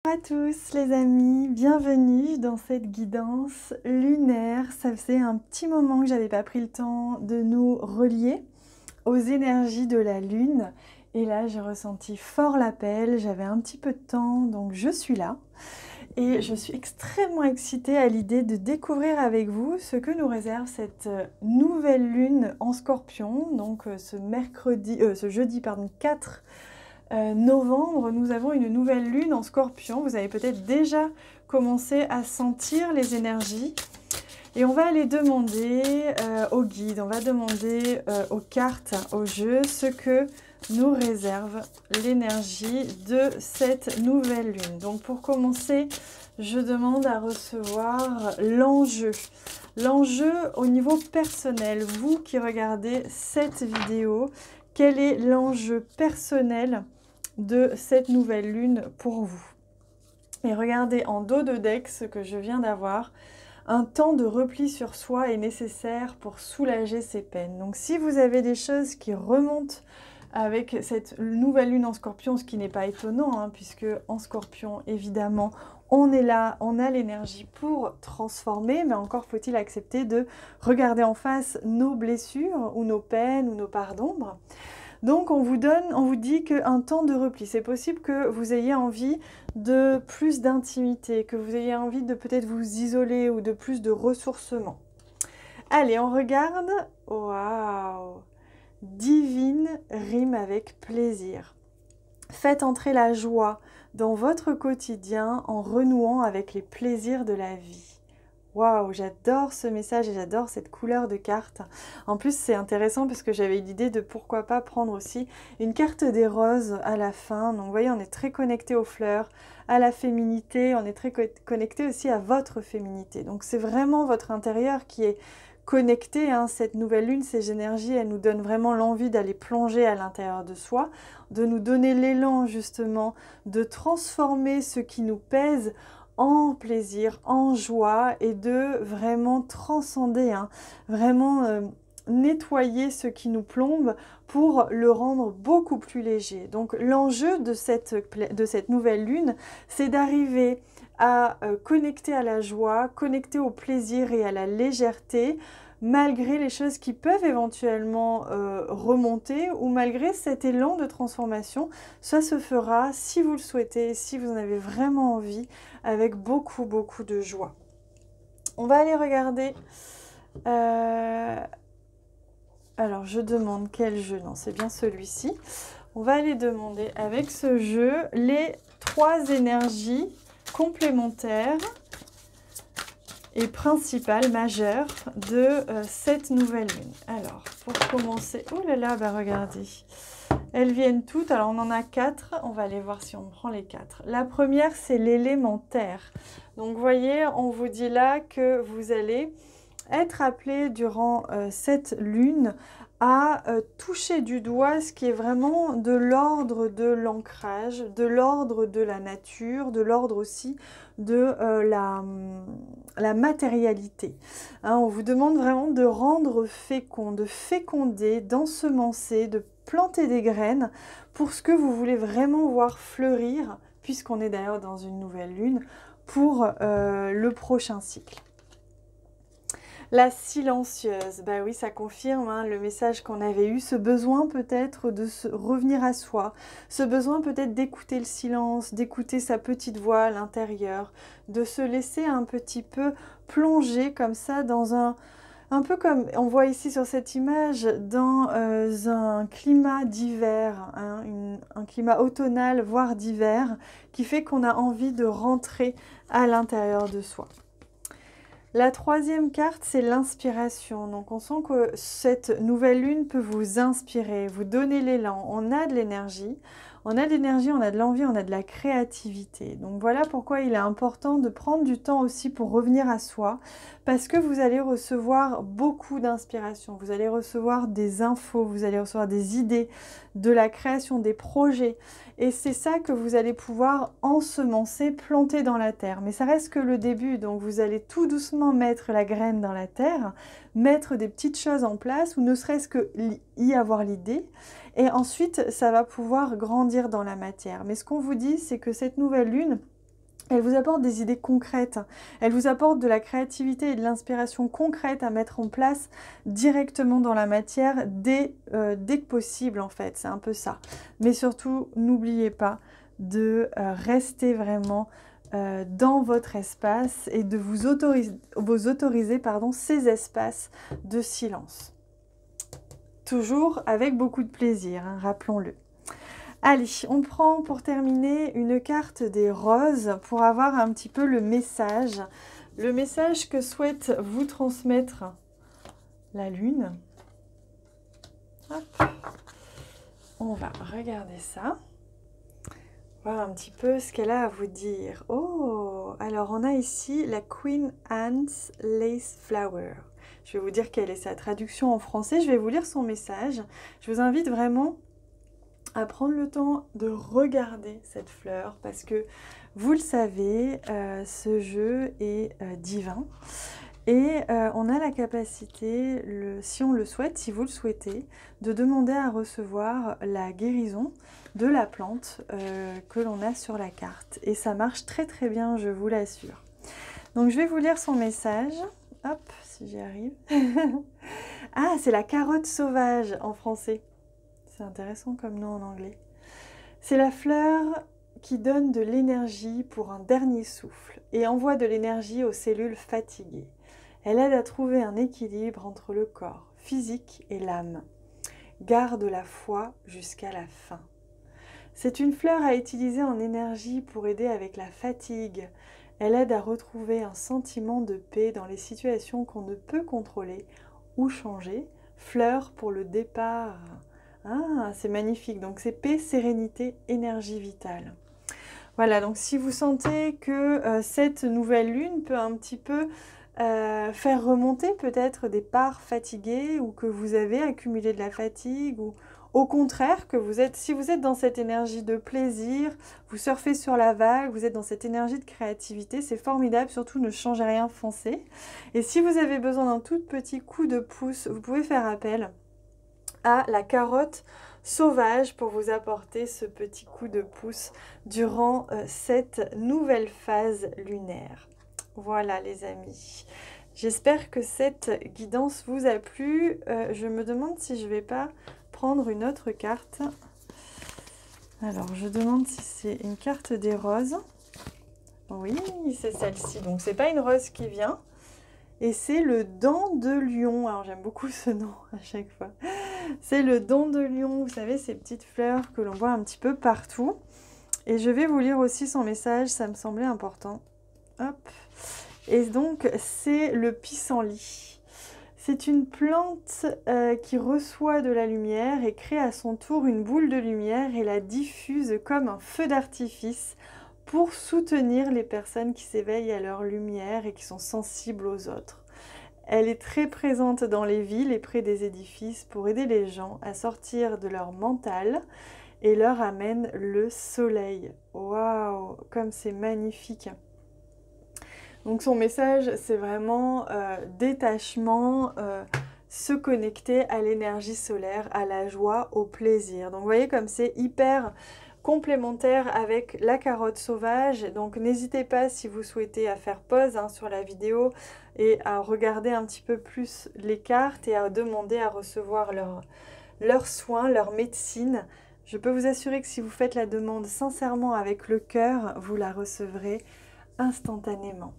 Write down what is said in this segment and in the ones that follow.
Bonjour à tous les amis, bienvenue dans cette guidance lunaire. Ça faisait un petit moment que j'avais pas pris le temps de nous relier aux énergies de la lune. Et là j'ai ressenti fort l'appel, j'avais un petit peu de temps donc je suis là. Et je suis extrêmement excitée à l'idée de découvrir avec vous ce que nous réserve cette nouvelle lune en Scorpion. Donc ce jeudi 4 novembre, nous avons une nouvelle lune en Scorpion. Vous avez peut-être déjà commencé à sentir les énergies. Et on va aller demander au guide, on va demander aux cartes, au jeu, ce que nous réserve l'énergie de cette nouvelle lune. Donc pour commencer, je demande à recevoir l'enjeu. L'enjeu au niveau personnel, vous qui regardez cette vidéo, quel est l'enjeu personnel de cette nouvelle lune pour vous? Et regardez en dos de deck ce que je viens d'avoir. Un temps de repli sur soi est nécessaire pour soulager ses peines. Donc si vous avez des choses qui remontent avec cette nouvelle lune en Scorpion, ce qui n'est pas étonnant, hein, puisque en Scorpion, évidemment, on est là, on a l'énergie pour transformer, mais encore faut-il accepter de regarder en face nos blessures, ou nos peines, ou nos parts d'ombre. Donc on vous dit qu'un temps de repli, c'est possible que vous ayez envie de plus d'intimité, que vous ayez envie de peut-être vous isoler ou de plus de ressourcement. Allez, on regarde. Waouh! Divine rime avec plaisir. Faites entrer la joie dans votre quotidien en renouant avec les plaisirs de la vie. Waouh, j'adore ce message et j'adore cette couleur de carte. En plus, c'est intéressant parce que j'avais l'idée de pourquoi pas prendre aussi une carte des roses à la fin. Donc, vous voyez, on est très connecté aux fleurs, à la féminité. On est très connecté aussi à votre féminité. Donc, c'est vraiment votre intérieur qui est connecté. Hein. Cette nouvelle lune, ces énergies, elles nous donnent vraiment l'envie d'aller plonger à l'intérieur de soi, de nous donner l'élan justement, de transformer ce qui nous pèse en plaisir, en joie et de vraiment transcender, hein, vraiment nettoyer ce qui nous plombe pour le rendre beaucoup plus léger. Donc l'enjeu de cette nouvelle lune, c'est d'arriver à connecter à la joie, connecter au plaisir et à la légèreté, malgré les choses qui peuvent éventuellement remonter ou malgré cet élan de transformation. Ça se fera, si vous le souhaitez, si vous en avez vraiment envie, avec beaucoup de joie. On va aller regarder. Alors, je demande quel jeu. Non, c'est bien celui-ci. On va aller demander avec ce jeu les 3 énergies complémentaires et principales, majeures de cette nouvelle lune. Alors, pour commencer, oh là là, bah regardez, elles viennent toutes, alors on en a 4, on va aller voir si on prend les 4. La première, c'est l'élémentaire. Donc, vous voyez, on vous dit là que vous allez être appelé durant cette lune à toucher du doigt ce qui est vraiment de l'ordre de l'ancrage, de l'ordre de la nature, de l'ordre aussi de la matérialité. Hein, on vous demande vraiment de rendre fécond, de féconder, d'ensemencer, de planter des graines pour ce que vous voulez vraiment voir fleurir, puisqu'on est d'ailleurs dans une nouvelle lune, pour le prochain cycle. La silencieuse, bah oui, ça confirme hein, le message qu'on avait eu, ce besoin peut-être de revenir à soi, ce besoin peut-être d'écouter le silence, d'écouter sa petite voix à l'intérieur, de se laisser un petit peu plonger comme ça dans un peu comme on voit ici sur cette image, dans un climat d'hiver, hein, un climat automnal, voire d'hiver, qui fait qu'on a envie de rentrer à l'intérieur de soi. La troisième carte, c'est l'inspiration. Donc, on sent que cette nouvelle lune peut vous inspirer, vous donner l'élan. On a de l'énergie, on a de l'envie, on a de la créativité. Donc, voilà pourquoi il est important de prendre du temps aussi pour revenir à soi, parce que vous allez recevoir beaucoup d'inspiration. Vous allez recevoir des infos, vous allez recevoir des idées, de la création, des projets. Et c'est ça que vous allez pouvoir ensemencer, planter dans la terre. Mais ça reste que le début, donc vous allez tout doucement mettre la graine dans la terre, mettre des petites choses en place, ou ne serait-ce que y avoir l'idée. Et ensuite, ça va pouvoir grandir dans la matière. Mais ce qu'on vous dit, c'est que cette nouvelle lune, Elle vous apporte des idées concrètes, elle vous apporte de la créativité et de l'inspiration concrète à mettre en place directement dans la matière dès que possible en fait, c'est un peu ça. Mais surtout, n'oubliez pas de rester vraiment dans votre espace et de vous autoriser ces espaces de silence. Toujours avec beaucoup de plaisir, hein, rappelons-le. Allez, on prend pour terminer une carte des roses pour avoir un petit peu le message que souhaite vous transmettre la lune. Hop. On va regarder ça, voir un petit peu ce qu'elle a à vous dire. Oh, alors on a ici la Queen Anne's Lace Flower. Je vais vous dire quelle est sa traduction en français, je vais vous lire son message. Je vous invite vraiment à prendre le temps de regarder cette fleur parce que vous le savez, ce jeu est divin et on a la capacité, si on le souhaite, si vous le souhaitez, de demander à recevoir la guérison de la plante que l'on a sur la carte et ça marche très très bien, je vous l'assure. Donc je vais vous lire son message, hop, si j'y arrive. Ah, c'est la carotte sauvage en français. C'est intéressant comme nom en anglais. C'est la fleur qui donne de l'énergie pour un dernier souffle et envoie de l'énergie aux cellules fatiguées. Elle aide à trouver un équilibre entre le corps physique et l'âme. Garde la foi jusqu'à la fin. C'est une fleur à utiliser en énergie pour aider avec la fatigue. Elle aide à retrouver un sentiment de paix dans les situations qu'on ne peut contrôler ou changer. Fleur pour le départ. Ah, c'est magnifique. Donc, c'est paix, sérénité, énergie vitale. Voilà, donc si vous sentez que cette nouvelle lune peut un petit peu faire remonter peut-être des parts fatiguées ou que vous avez accumulé de la fatigue ou au contraire, si vous êtes dans cette énergie de plaisir, vous surfez sur la vague, vous êtes dans cette énergie de créativité, c'est formidable, surtout ne changez rien, foncez. Et si vous avez besoin d'un tout petit coup de pouce, vous pouvez faire appel à la carotte sauvage pour vous apporter ce petit coup de pouce durant cette nouvelle phase lunaire. Voilà les amis, j'espère que cette guidance vous a plu. Je me demande si je ne vais pas prendre une autre carte. Alors je demande si c'est une carte des roses. Oui, c'est celle-ci, donc c'est pas une rose qui vient. Et c'est le dent de lion. Alors j'aime beaucoup ce nom à chaque fois. C'est le dent de lion, vous savez, ces petites fleurs que l'on voit un petit peu partout. Et je vais vous lire aussi son message, ça me semblait important. Hop. Et donc c'est le pissenlit. C'est une plante qui reçoit de la lumière et crée à son tour une boule de lumière et la diffuse comme un feu d'artifice pour soutenir les personnes qui s'éveillent à leur lumière et qui sont sensibles aux autres. Elle est très présente dans les villes et près des édifices pour aider les gens à sortir de leur mental et leur amène le soleil. Waouh, comme c'est magnifique! Donc son message, c'est vraiment détachement, se connecter à l'énergie solaire, à la joie, au plaisir. Donc vous voyez comme c'est hyper complémentaire avec la carotte sauvage. Donc n'hésitez pas si vous souhaitez à faire pause sur la vidéo et à regarder un petit peu plus les cartes et à demander à recevoir leurs soins, leur médecine. Je peux vous assurer que si vous faites la demande sincèrement avec le cœur, vous la recevrez instantanément.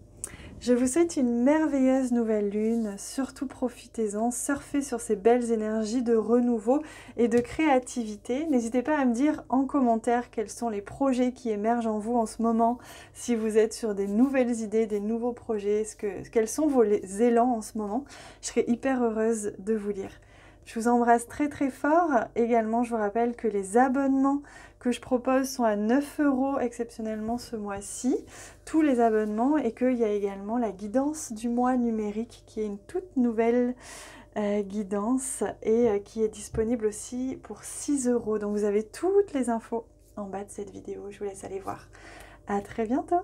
Je vous souhaite une merveilleuse nouvelle lune, surtout profitez-en, surfez sur ces belles énergies de renouveau et de créativité. N'hésitez pas à me dire en commentaire quels sont les projets qui émergent en vous en ce moment, si vous êtes sur des nouvelles idées, des nouveaux projets, quels sont vos élans en ce moment. Je serai hyper heureuse de vous lire. Je vous embrasse très très fort. Également, je vous rappelle que les abonnements que je propose sont à 9 € exceptionnellement ce mois-ci, tous les abonnements, et qu'il y a également la guidance du mois numérique qui est une toute nouvelle guidance et qui est disponible aussi pour 6 €. Donc vous avez toutes les infos en bas de cette vidéo, je vous laisse aller voir. À très bientôt.